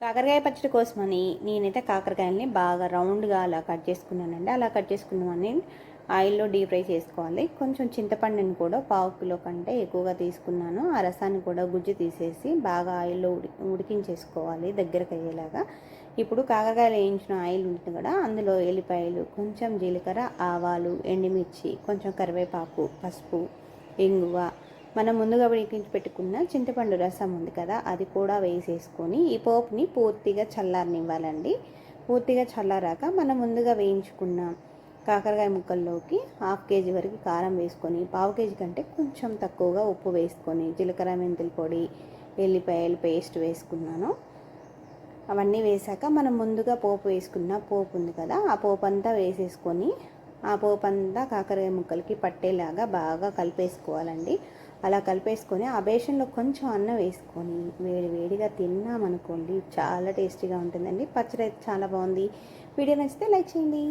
కాకరకాయ పచ్చడి కోసమని నేనైతే కాకరకాయలని బాగా రౌండ్గా అలా కట్ చేసుకున్నానండి. అలా కట్ చేసుకున్నామని ఆయిల్లో డీప్ ఫ్రై చేసుకోవాలి. కొంచెం చింతపండుని కూడా 1/2 కిలో కంటే ఎక్కువగా తీసుకున్నాను. ఆ రసాన్ని కూడా గుజ్జు తీసేసి బాగా ఆయిల్లో ఉడికించేసుకోవాలి దగ్గరకు అయ్యేలాగా. ఇప్పుడు కాకరకాయలు వేయించిన ఆయిల్ ఉంటుంది కదా, అందులో ఎల్లిపాయలు, కొంచెం జీలకర్ర, ఆవాలు, ఎండుమిర్చి, కొంచెం కరివేపాకు, పసుపు, ఇంగువ, మనం ముందుగా ఉడికించి పెట్టుకున్న చింతపండు రసం ఉంది కదా, అది కూడా వేసేసుకొని ఈ పోపుని పూర్తిగా చల్లారనివ్వాలండి. పూర్తిగా చల్లారాక మనం ముందుగా వేయించుకున్న కాకరకాయ ముక్కల్లోకి 1/2 కేజీ వరకు కారం వేసుకొని, 1/4 కేజీ కంటే కొంచెం తక్కువగా ఉప్పు వేసుకొని, జీలకర్ర మెంతుల పొడి, ఎల్లిపాయలు పేస్ట్ వేసుకున్నాను. అవన్నీ వేసాక మనం ముందుగా పోపు వేసుకున్న పోపు ఉంది కదా, ఆ పోపు అంతా వేసేసుకొని ఆ పోపు అంతా కాకరకాయ ముక్కలకి పట్టేలాగా బాగా కలిపేసుకోవాలండి. అలా కలిపేసుకొని ఆ బేషన్లో కొంచెం అన్నం వేసుకొని వేడి వేడిగా తిన్నామనుకోండి, చాలా టేస్టీగా ఉంటుందండి. పచ్చడి అయితే చాలా బాగుంది. వీడియో నచ్చితే లైక్ చేయండి.